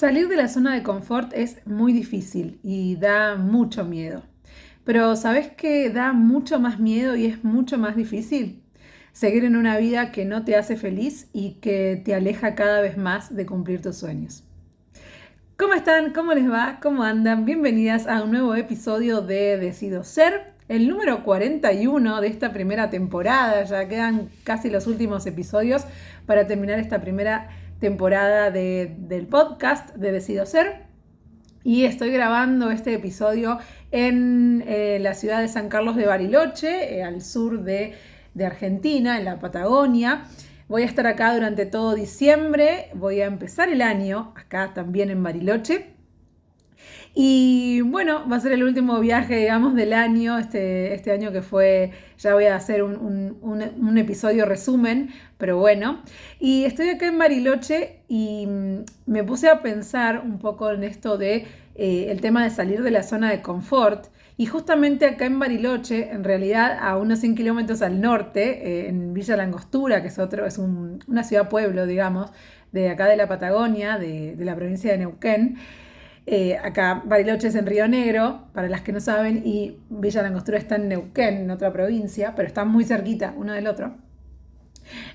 Salir de la zona de confort es muy difícil y da mucho miedo. Pero ¿sabes qué da mucho más miedo y es mucho más difícil? Seguir en una vida que no te hace feliz y que te aleja cada vez más de cumplir tus sueños. ¿Cómo están? ¿Cómo les va? ¿Cómo andan? Bienvenidas a un nuevo episodio de Decido Ser, el número 41 de esta primera temporada. Ya quedan casi los últimos episodios para terminar esta primera temporada del podcast de Decido Ser. Y estoy grabando este episodio en la ciudad de San Carlos de Bariloche, al sur de Argentina, en la Patagonia. Voy a estar acá durante todo diciembre, voy a empezar el año acá también en Bariloche. Y bueno, va a ser el último viaje, digamos, del año, este año que fue, ya voy a hacer un episodio resumen, pero bueno. Y estoy acá en Bariloche y me puse a pensar un poco en esto de el tema de salir de la zona de confort. Y justamente acá en Bariloche, en realidad a unos 100 kilómetros al norte, en Villa La Angostura, que es una ciudad-pueblo, digamos, de acá de la Patagonia, de la provincia de Neuquén. Acá Bariloche es en Río Negro, para las que no saben, y Villa La Angostura está en Neuquén, en otra provincia, pero están muy cerquita uno del otro.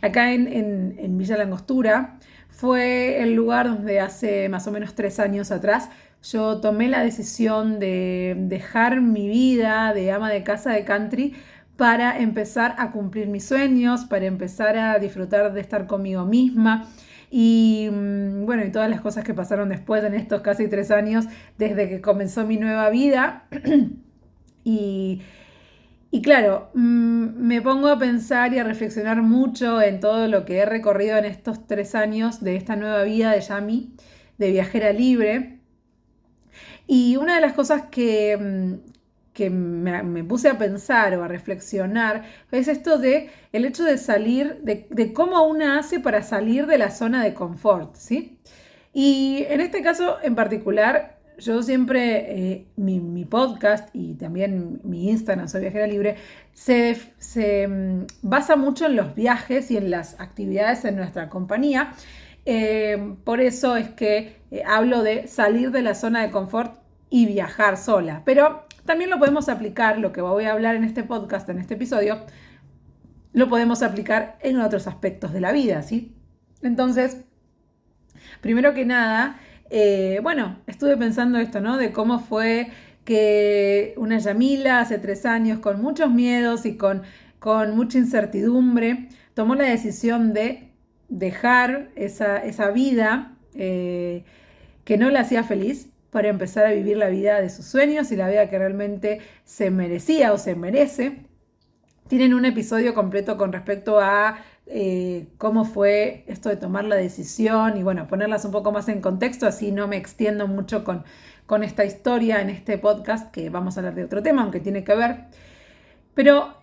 Acá en Villa La Angostura fue el lugar donde hace más o menos 3 años atrás yo tomé la decisión de dejar mi vida de ama de casa de country para empezar a cumplir mis sueños, para empezar a disfrutar de estar conmigo misma. Y bueno, y todas las cosas que pasaron después en estos casi 3 años desde que comenzó mi nueva vida. y, y claro, me pongo a pensar y a reflexionar mucho en todo lo que he recorrido en estos 3 años de esta nueva vida de Yami, de viajera libre. Y una de las cosas que me puse a pensar o a reflexionar es esto de el hecho de salir, de cómo una hace para salir de la zona de confort, ¿sí? Y en este caso en particular, yo siempre, mi podcast y también mi Instagram, Soy Viajera Libre, se basa mucho en los viajes y en las actividades en nuestra compañía. Por eso es que hablo de salir de la zona de confort y viajar sola. Pero también lo podemos aplicar, lo que voy a hablar en este podcast, en este episodio, lo podemos aplicar en otros aspectos de la vida, ¿sí? Entonces, primero que nada, bueno, estuve pensando esto, ¿no? De cómo fue que una Yamila hace 3 años, con muchos miedos y con mucha incertidumbre, tomó la decisión de dejar esa vida que no la hacía feliz para empezar a vivir la vida de sus sueños y la vida que realmente se merecía o se merece. Tienen un episodio completo con respecto a cómo fue esto de tomar la decisión y bueno, ponerlas un poco más en contexto, así no me extiendo mucho con esta historia en este podcast, que vamos a hablar de otro tema, aunque tiene que ver. Pero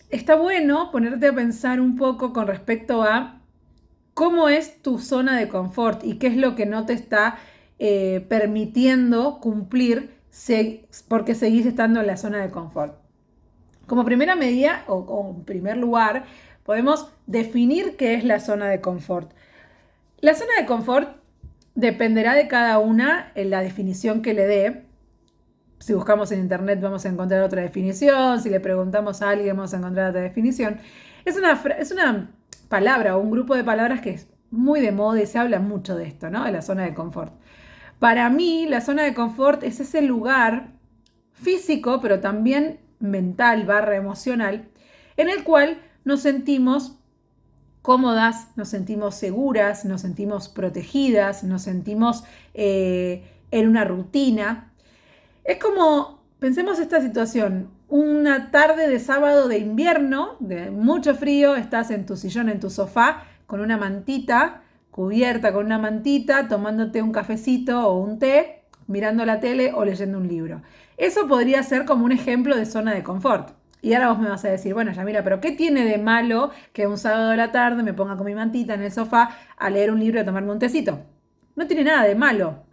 está bueno ponerte a pensar un poco con respecto a cómo es tu zona de confort y qué es lo que no te está permitiendo cumplir porque seguís estando en la zona de confort. Como primera medida o en primer lugar, podemos definir qué es la zona de confort. La zona de confort dependerá de cada una en la definición que le dé. Si buscamos en internet vamos a encontrar otra definición, si le preguntamos a alguien vamos a encontrar otra definición. Es una palabra o un grupo de palabras que es muy de moda y se habla mucho de esto, ¿no? De la zona de confort. Para mí, la zona de confort es ese lugar físico, pero también mental / emocional, en el cual nos sentimos cómodas, nos sentimos seguras, nos sentimos protegidas, nos sentimos en una rutina. Es como, pensemos esta situación, una tarde de sábado de invierno, de mucho frío, estás en tu sillón, en tu sofá, con una mantita, cubierta con una mantita, tomándote un cafecito o un té, mirando la tele o leyendo un libro. Eso podría ser como un ejemplo de zona de confort. Y ahora vos me vas a decir, bueno, Yamila, pero ¿qué tiene de malo que un sábado de la tarde me ponga con mi mantita en el sofá a leer un libro y a tomarme un tecito? No tiene nada de malo.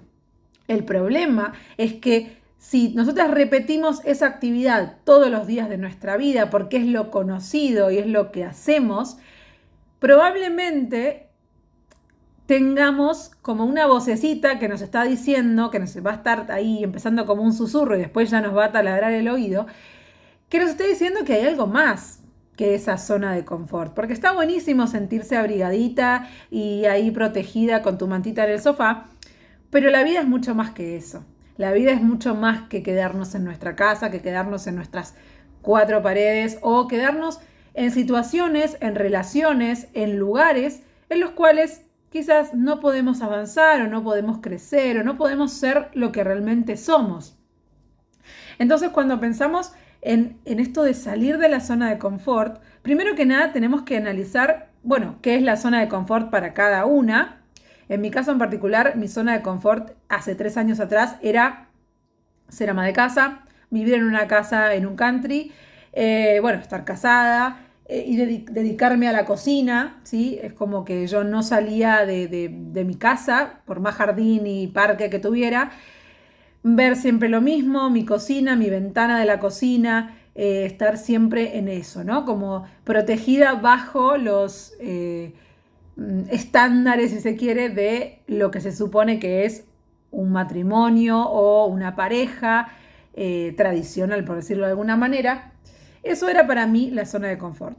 El problema es que si nosotras repetimos esa actividad todos los días de nuestra vida porque es lo conocido y es lo que hacemos, probablemente tengamos como una vocecita que nos está diciendo, que nos va a estar ahí empezando como un susurro y después ya nos va a taladrar el oído, que nos esté diciendo que hay algo más que esa zona de confort. Porque está buenísimo sentirse abrigadita y ahí protegida con tu mantita en el sofá, pero la vida es mucho más que eso. La vida es mucho más que quedarnos en nuestra casa, que quedarnos en nuestras cuatro paredes o quedarnos en situaciones, en relaciones, en lugares en los cuales quizás no podemos avanzar o no podemos crecer o no podemos ser lo que realmente somos. Entonces, cuando pensamos en esto de salir de la zona de confort, primero que nada tenemos que analizar, bueno, qué es la zona de confort para cada una. En mi caso en particular, mi zona de confort hace 3 años atrás era ser ama de casa, vivir en una casa en un country, estar casada y dedicarme a la cocina, ¿sí? Es como que yo no salía de mi casa, por más jardín y parque que tuviera, ver siempre lo mismo, mi cocina, mi ventana de la cocina, estar siempre en eso, ¿no? Como protegida bajo los estándares, si se quiere, de lo que se supone que es un matrimonio o una pareja tradicional, por decirlo de alguna manera. Eso era para mí la zona de confort.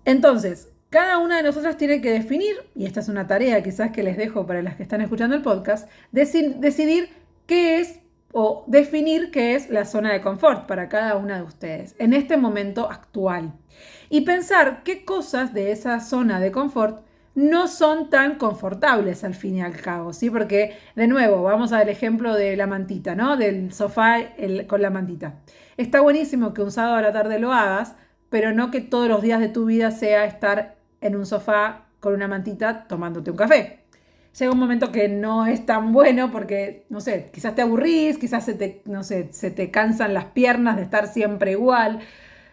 Entonces, cada una de nosotras tiene que definir, y esta es una tarea quizás que les dejo para las que están escuchando el podcast, decidir qué es o definir qué es la zona de confort para cada una de ustedes en este momento actual. Y pensar qué cosas de esa zona de confort no son tan confortables al fin y al cabo, ¿sí? Porque, de nuevo, vamos al ejemplo de la mantita, ¿no? Del sofá con la mantita. Está buenísimo que un sábado a la tarde lo hagas, pero no que todos los días de tu vida sea estar en un sofá con una mantita tomándote un café. Llega un momento que no es tan bueno porque, no sé, quizás te aburrís, quizás se te cansan las piernas de estar siempre igual,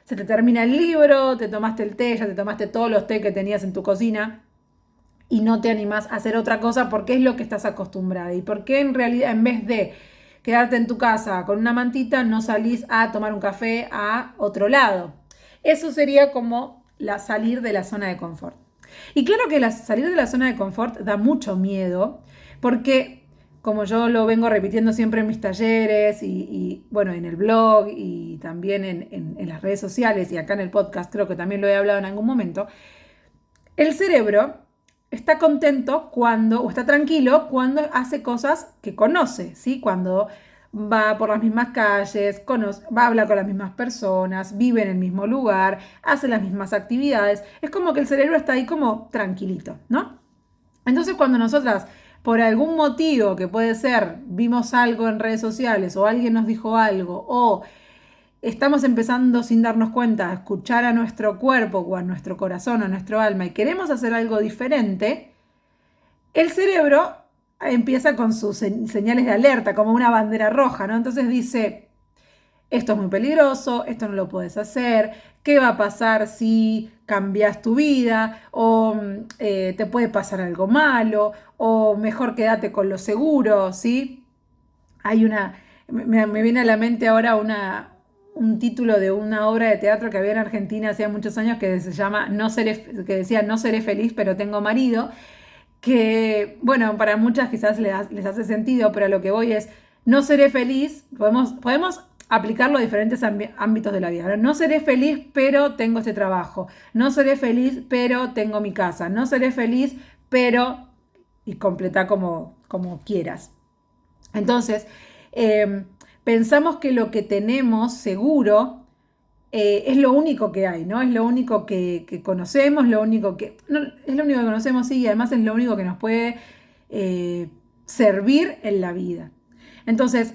se te termina el libro, te tomaste el té, ya te tomaste todos los té que tenías en tu cocina y no te animás a hacer otra cosa porque es lo que estás acostumbrada y porque en realidad en vez de quedarte en tu casa con una mantita no salís a tomar un café a otro lado. Eso sería como salir de la zona de confort. Y claro que salir de la zona de confort da mucho miedo, porque como yo lo vengo repitiendo siempre en mis talleres y bueno, en el blog y también en las redes sociales y acá en el podcast, creo que también lo he hablado en algún momento, el cerebro está contento o está tranquilo cuando hace cosas que conoce, ¿sí? Cuando va por las mismas calles, va a hablar con las mismas personas, vive en el mismo lugar, hace las mismas actividades. Es como que el cerebro está ahí como tranquilito, ¿no? Entonces cuando nosotras, por algún motivo que puede ser, vimos algo en redes sociales o alguien nos dijo algo o estamos empezando sin darnos cuenta a escuchar a nuestro cuerpo o a nuestro corazón, a nuestro alma y queremos hacer algo diferente, el cerebro empieza con sus señales de alerta, como una bandera roja, ¿no? Entonces dice, esto es muy peligroso, esto no lo puedes hacer, ¿qué va a pasar si cambias tu vida? O te puede pasar algo malo, o mejor quédate con lo seguro, ¿sí? Me viene a la mente ahora un título de una obra de teatro que había en Argentina hacía muchos años que se llama que decía No seré feliz, pero tengo marido, que, bueno, para muchas quizás les hace sentido, pero a lo que voy es, no seré feliz, podemos aplicarlo a diferentes ámbitos de la vida. No seré feliz, pero tengo este trabajo. No seré feliz, pero tengo mi casa. No seré feliz, pero... y completa como quieras. Entonces, pensamos que lo que tenemos seguro es lo único que hay, ¿no? Es lo único que conocemos, es lo único que conocemos, sí, y además es lo único que nos puede servir en la vida. Entonces,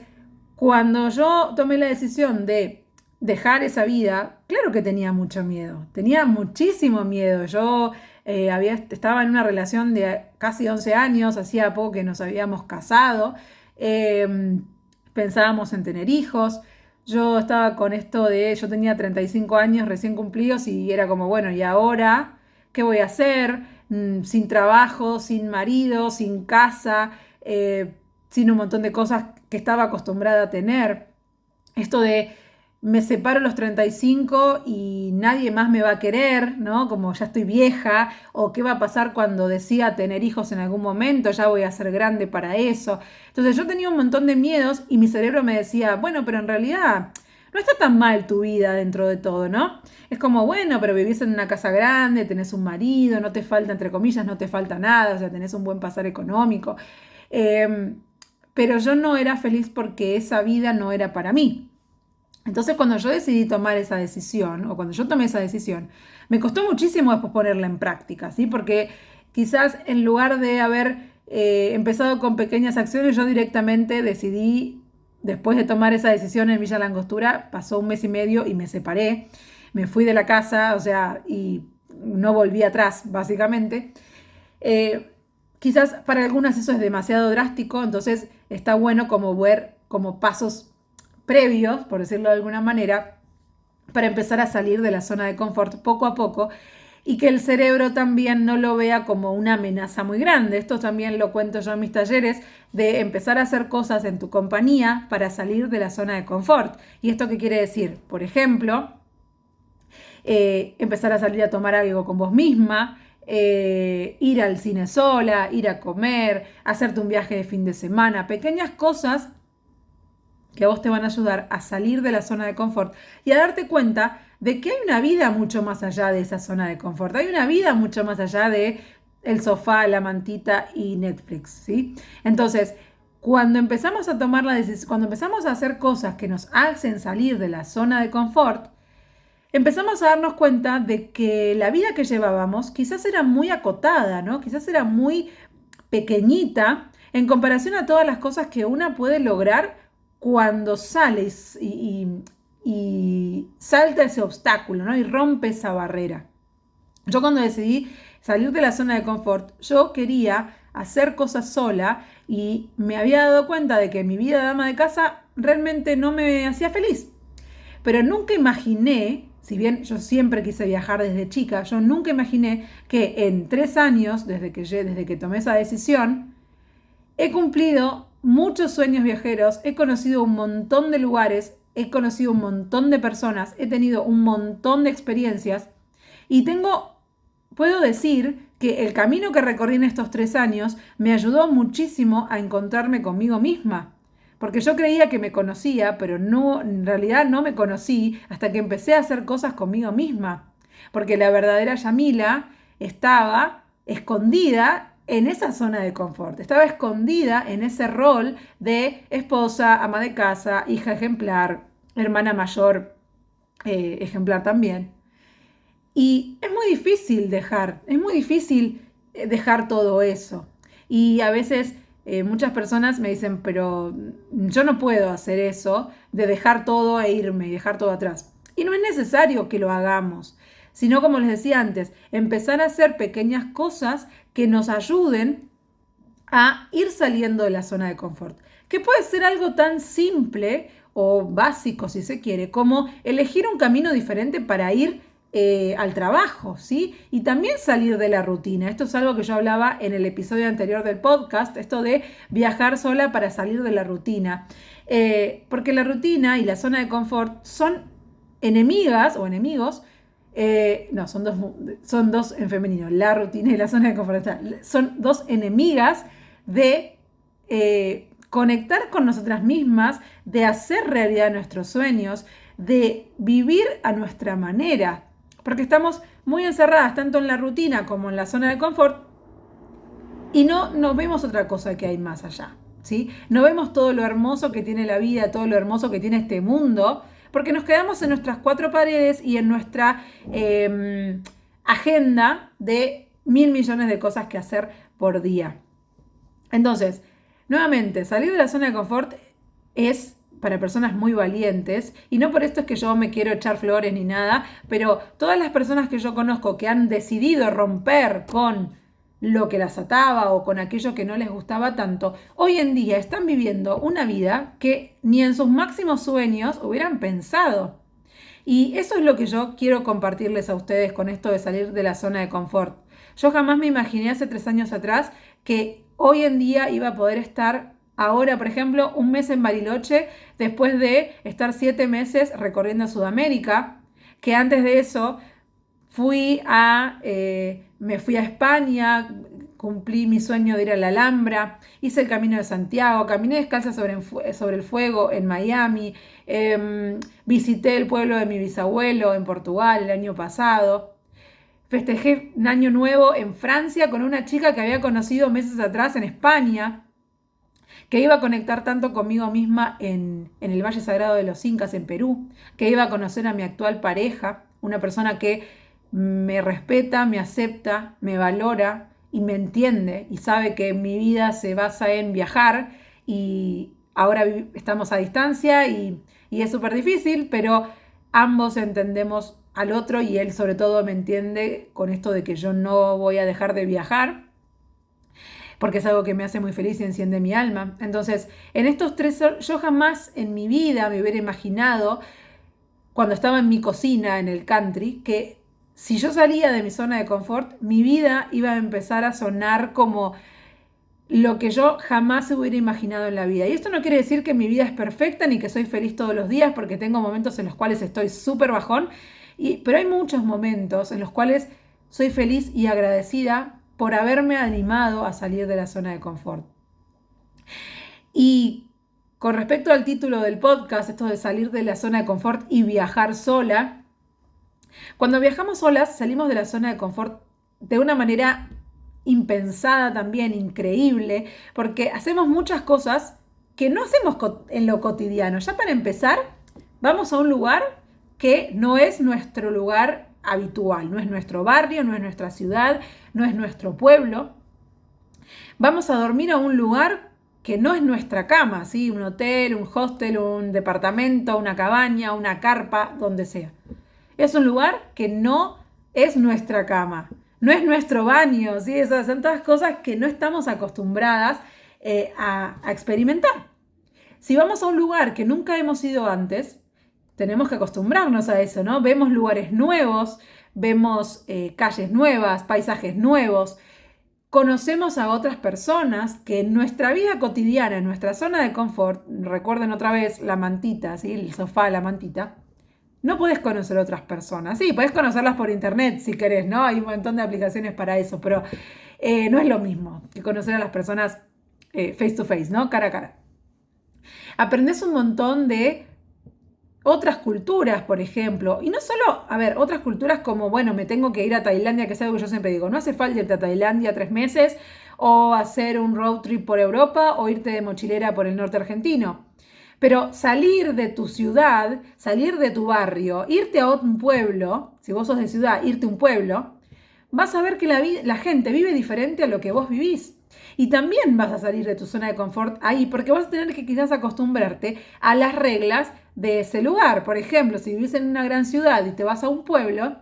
cuando yo tomé la decisión de dejar esa vida, claro que tenía mucho miedo, tenía muchísimo miedo. Yo estaba en una relación de casi 11 años, hacía poco que nos habíamos casado, pensábamos en tener hijos. Yo estaba con esto yo tenía 35 años recién cumplidos y era como, bueno, ¿y ahora qué voy a hacer? Sin trabajo, sin marido, sin casa, sin un montón de cosas que estaba acostumbrada a tener. Esto de me separo a los 35 y nadie más me va a querer, ¿no? Como ya estoy vieja, o qué va a pasar cuando decida tener hijos en algún momento, ya voy a ser grande para eso. Entonces yo tenía un montón de miedos y mi cerebro me decía, bueno, pero en realidad no está tan mal tu vida dentro de todo, ¿no? Es como, bueno, pero vivís en una casa grande, tenés un marido, no te falta, entre comillas, no te falta nada, o sea, tenés un buen pasar económico. Pero yo no era feliz porque esa vida no era para mí. Entonces, cuando yo decidí tomar esa decisión, o cuando yo tomé esa decisión, me costó muchísimo después ponerla en práctica, ¿sí? Porque quizás en lugar de haber empezado con pequeñas acciones, yo directamente decidí, después de tomar esa decisión en Villa Langostura, pasó 1 mes y medio y me separé, me fui de la casa, o sea, y no volví atrás, básicamente. Quizás para algunas eso es demasiado drástico, entonces está bueno como ver como pasos previos, por decirlo de alguna manera, para empezar a salir de la zona de confort poco a poco y que el cerebro también no lo vea como una amenaza muy grande. Esto también lo cuento yo en mis talleres, de empezar a hacer cosas en tu compañía para salir de la zona de confort. ¿Y esto qué quiere decir? Por ejemplo, empezar a salir a tomar algo con vos misma, ir al cine sola, ir a comer, hacerte un viaje de fin de semana, pequeñas cosas que a vos te van a ayudar a salir de la zona de confort y a darte cuenta de que hay una vida mucho más allá de esa zona de confort. Hay una vida mucho más allá de el sofá, la mantita y Netflix, ¿sí? Entonces, cuando empezamos a tomar la decisión, cuando empezamos a hacer cosas que nos hacen salir de la zona de confort, empezamos a darnos cuenta de que la vida que llevábamos quizás era muy acotada, ¿no? Quizás era muy pequeñita en comparación a todas las cosas que una puede lograr cuando sales y salta ese obstáculo, ¿no? Y rompe esa barrera. Yo cuando decidí salir de la zona de confort, yo quería hacer cosas sola y me había dado cuenta de que mi vida de ama de casa realmente no me hacía feliz. Pero nunca imaginé, si bien yo siempre quise viajar desde chica, yo nunca imaginé que en 3 años, desde que tomé esa decisión, he cumplido muchos sueños viajeros, he conocido un montón de lugares, he conocido un montón de personas, he tenido un montón de experiencias y puedo decir que el camino que recorrí en estos 3 años me ayudó muchísimo a encontrarme conmigo misma. Porque yo creía que me conocía, pero no, en realidad no me conocí hasta que empecé a hacer cosas conmigo misma. Porque la verdadera Yamila estaba escondida en esa zona de confort. Estaba escondida en ese rol de esposa, ama de casa, hija ejemplar, hermana mayor ejemplar también. Y es muy difícil dejar todo eso. Y a veces muchas personas me dicen, pero yo no puedo hacer eso de dejar todo e irme y dejar todo atrás. Y no es necesario que lo hagamos, sino como les decía antes, empezar a hacer pequeñas cosas que nos ayuden a ir saliendo de la zona de confort. Que puede ser algo tan simple o básico, si se quiere, como elegir un camino diferente para ir al trabajo, ¿sí? Y también salir de la rutina. Esto es algo que yo hablaba en el episodio anterior del podcast, esto de viajar sola para salir de la rutina. Porque la rutina y la zona de confort son enemigas o enemigos, no, son dos en femenino, la rutina y la zona de confort. Son dos enemigas de conectar con nosotras mismas, de hacer realidad nuestros sueños, de vivir a nuestra manera. Porque estamos muy encerradas tanto en la rutina como en la zona de confort y no vemos otra cosa que hay más allá, ¿sí? No vemos todo lo hermoso que tiene la vida, todo lo hermoso que tiene este mundo, porque nos quedamos en nuestras 4 paredes y en nuestra agenda de 1.000 millones de cosas que hacer por día. Entonces, nuevamente, salir de la zona de confort es para personas muy valientes, y no por esto es que yo me quiero echar flores ni nada, pero todas las personas que yo conozco que han decidido romper con lo que las ataba o con aquello que no les gustaba tanto, hoy en día están viviendo una vida que ni en sus máximos sueños hubieran pensado. Y eso es lo que yo quiero compartirles a ustedes con esto de salir de la zona de confort. Yo jamás me imaginé hace 3 años atrás que hoy en día iba a poder estar ahora, por ejemplo, un mes en Bariloche después de estar 7 meses recorriendo Sudamérica, que antes de eso me fui a España, cumplí mi sueño de ir a la Alhambra, hice el Camino de Santiago, caminé descalza sobre el fuego en Miami, visité el pueblo de mi bisabuelo en Portugal el año pasado, festejé un año nuevo en Francia con una chica que había conocido meses atrás en España, que iba a conectar tanto conmigo misma en el Valle Sagrado de los Incas en Perú, que iba a conocer a mi actual pareja, una persona que me respeta, me acepta, me valora y me entiende y sabe que mi vida se basa en viajar y ahora estamos a distancia y es súper difícil, pero ambos entendemos al otro y él sobre todo me entiende con esto de que yo no voy a dejar de viajar porque es algo que me hace muy feliz y enciende mi alma. Entonces, en estos 3 años, yo jamás en mi vida me hubiera imaginado, cuando estaba en mi cocina en el country, que si yo salía de mi zona de confort, mi vida iba a empezar a sonar como lo que yo jamás hubiera imaginado en la vida. Y esto no quiere decir que mi vida es perfecta ni que soy feliz todos los días, porque tengo momentos en los cuales estoy súper bajón, pero hay muchos momentos en los cuales soy feliz y agradecida por haberme animado a salir de la zona de confort. Y con respecto al título del podcast, esto de salir de la zona de confort y viajar sola, cuando viajamos solas salimos de la zona de confort de una manera impensada también, increíble, porque hacemos muchas cosas que no hacemos en lo cotidiano. Ya para empezar, vamos a un lugar que no es nuestro lugar habitual, no es nuestro barrio, no es nuestra ciudad, no es nuestro pueblo. Vamos a dormir a un lugar que no es nuestra cama, ¿sí? Un hotel, un hostel, un departamento, una cabaña, una carpa, donde sea. Es un lugar que no es nuestra cama, no es nuestro baño, ¿sí? Esas son todas cosas que no estamos acostumbradas a experimentar. Si vamos a un lugar que nunca hemos ido antes, tenemos que acostumbrarnos a eso, ¿no? Vemos lugares nuevos, vemos calles nuevas, paisajes nuevos, conocemos a otras personas que en nuestra vida cotidiana, en nuestra zona de confort, recuerden otra vez la mantita, ¿sí? El sofá, la mantita, no podés conocer a otras personas. Sí, podés conocerlas por internet si querés, ¿no? Hay un montón de aplicaciones para eso, pero no es lo mismo que conocer a las personas face to face, ¿no? Cara a cara. Aprendés un montón de otras culturas, por ejemplo, y no solo, otras culturas como, bueno, me tengo que ir a Tailandia, que es algo que yo siempre digo, no hace falta irte a Tailandia 3 meses o hacer un road trip por Europa o irte de mochilera por el norte argentino. Pero salir de tu ciudad, salir de tu barrio, irte a un pueblo, si vos sos de ciudad, irte a un pueblo, vas a ver que la gente vive diferente a lo que vos vivís. Y también vas a salir de tu zona de confort ahí, porque vas a tener que quizás acostumbrarte a las reglas de ese lugar. Por ejemplo, si vivís en una gran ciudad y te vas a un pueblo,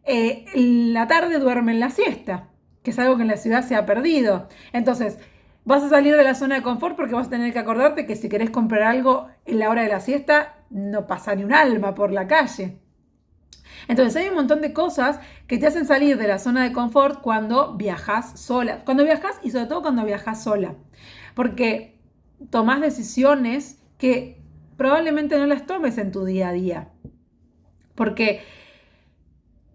en la tarde duermen la siesta, que es algo que en la ciudad se ha perdido. Entonces, vas a salir de la zona de confort porque vas a tener que acordarte que si querés comprar algo en la hora de la siesta, no pasa ni un alma por la calle. Entonces hay un montón de cosas que te hacen salir de la zona de confort cuando viajas sola. Cuando viajas y sobre todo cuando viajas sola. Porque tomás decisiones que probablemente no las tomes en tu día a día. Porque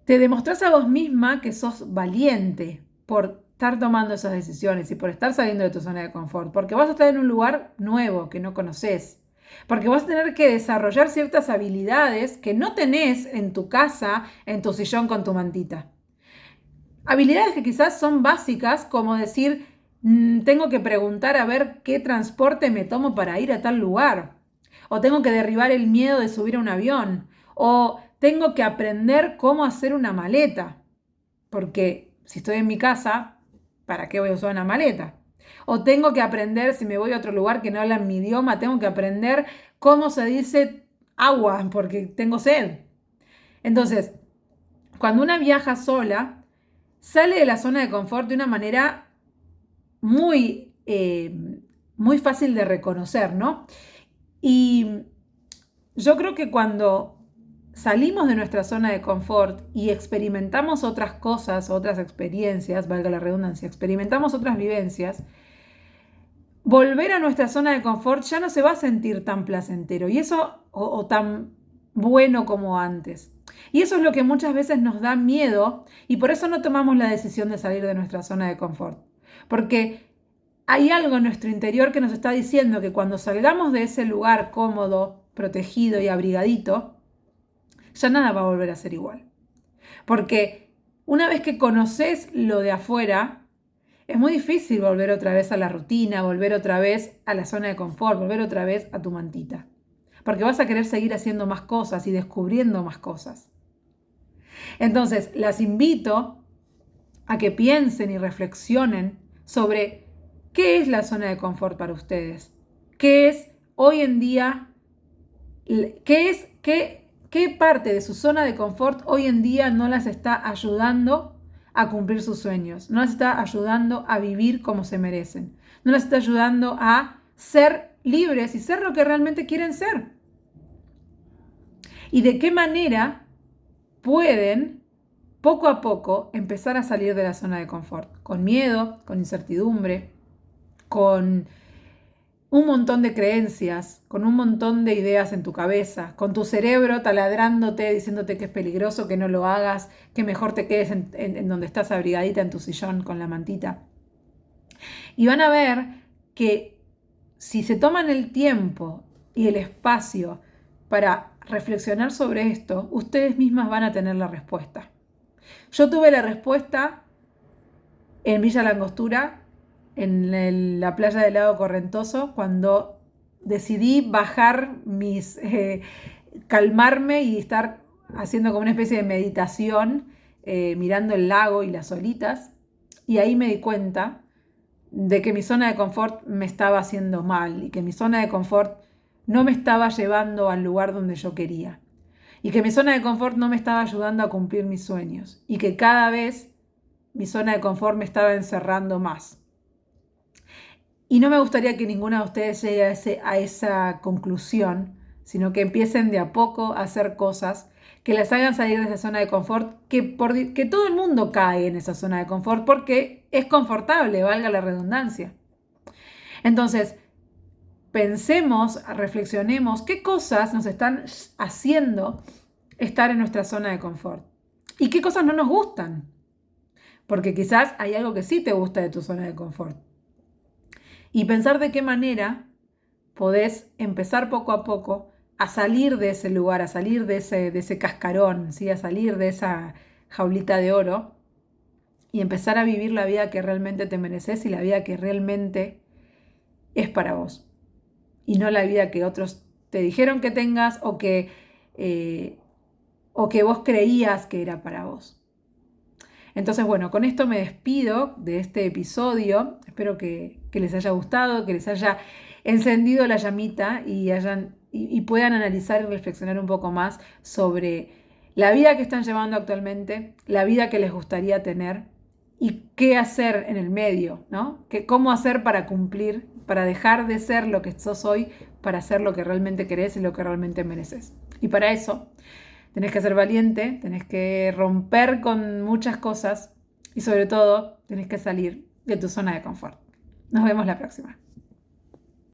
te demostrás a vos misma que sos valiente por estar tomando esas decisiones y por estar saliendo de tu zona de confort. Porque vas a estar en un lugar nuevo que no conoces. Porque vas a tener que desarrollar ciertas habilidades que no tenés en tu casa, en tu sillón con tu mantita. Habilidades que quizás son básicas, como decir, tengo que preguntar a ver qué transporte me tomo para ir a tal lugar. O tengo que derribar el miedo de subir a un avión. O tengo que aprender cómo hacer una maleta. Porque si estoy en mi casa, ¿para qué voy a usar una maleta? O tengo que aprender, si me voy a otro lugar que no hablan mi idioma, tengo que aprender cómo se dice agua, porque tengo sed. Entonces, cuando una viaja sola, sale de la zona de confort de una manera muy, muy fácil de reconocer, ¿no? Y yo creo que cuando salimos de nuestra zona de confort y experimentamos otras cosas, otras experiencias, valga la redundancia, experimentamos otras vivencias, volver a nuestra zona de confort ya no se va a sentir tan placentero y eso o tan bueno como antes. Y eso es lo que muchas veces nos da miedo y por eso no tomamos la decisión de salir de nuestra zona de confort. Porque hay algo en nuestro interior que nos está diciendo que cuando salgamos de ese lugar cómodo, protegido y abrigadito, ya nada va a volver a ser igual. Porque una vez que conoces lo de afuera, es muy difícil volver otra vez a la rutina, volver otra vez a la zona de confort, volver otra vez a tu mantita. Porque vas a querer seguir haciendo más cosas y descubriendo más cosas. Entonces, las invito a que piensen y reflexionen sobre qué es la zona de confort para ustedes. ¿Qué es hoy en día? ¿Qué parte de su zona de confort hoy en día no las está ayudando a cumplir sus sueños? No las está ayudando a vivir como se merecen. No las está ayudando a ser libres y ser lo que realmente quieren ser. Y de qué manera pueden poco a poco empezar a salir de la zona de confort. Con miedo, con incertidumbre, con un montón de creencias, con un montón de ideas en tu cabeza, con tu cerebro taladrándote, diciéndote que es peligroso, que no lo hagas, que mejor te quedes en donde estás abrigadita en tu sillón con la mantita. Y van a ver que si se toman el tiempo y el espacio para reflexionar sobre esto, ustedes mismas van a tener la respuesta. Yo tuve la respuesta en Villa Langostura, en la playa del lago Correntoso, cuando decidí bajar calmarme y estar haciendo como una especie de meditación, mirando el lago y las olitas, y ahí me di cuenta de que mi zona de confort me estaba haciendo mal y que mi zona de confort no me estaba llevando al lugar donde yo quería y que mi zona de confort no me estaba ayudando a cumplir mis sueños y que cada vez mi zona de confort me estaba encerrando más. Y no me gustaría que ninguna de ustedes llegue a esa conclusión, sino que empiecen de a poco a hacer cosas que les hagan salir de esa zona de confort, que todo el mundo cae en esa zona de confort porque es confortable, valga la redundancia. Entonces, pensemos, reflexionemos qué cosas nos están haciendo estar en nuestra zona de confort y qué cosas no nos gustan. Porque quizás hay algo que sí te gusta de tu zona de confort. Y pensar de qué manera podés empezar poco a poco a salir de ese lugar, a salir de ese cascarón, ¿sí? A salir de esa jaulita de oro y empezar a vivir la vida que realmente te mereces y la vida que realmente es para vos. Y no la vida que otros te dijeron que tengas o que vos creías que era para vos. Entonces, bueno, con esto me despido de este episodio. Espero que les haya gustado, que les haya encendido la llamita y puedan analizar y reflexionar un poco más sobre la vida que están llevando actualmente, la vida que les gustaría tener y qué hacer en el medio, ¿no? Cómo hacer para cumplir, para dejar de ser lo que sos hoy, para ser lo que realmente querés y lo que realmente mereces. Y para eso tenés que ser valiente, tenés que romper con muchas cosas y sobre todo tenés que salir de tu zona de confort. Nos vemos la próxima.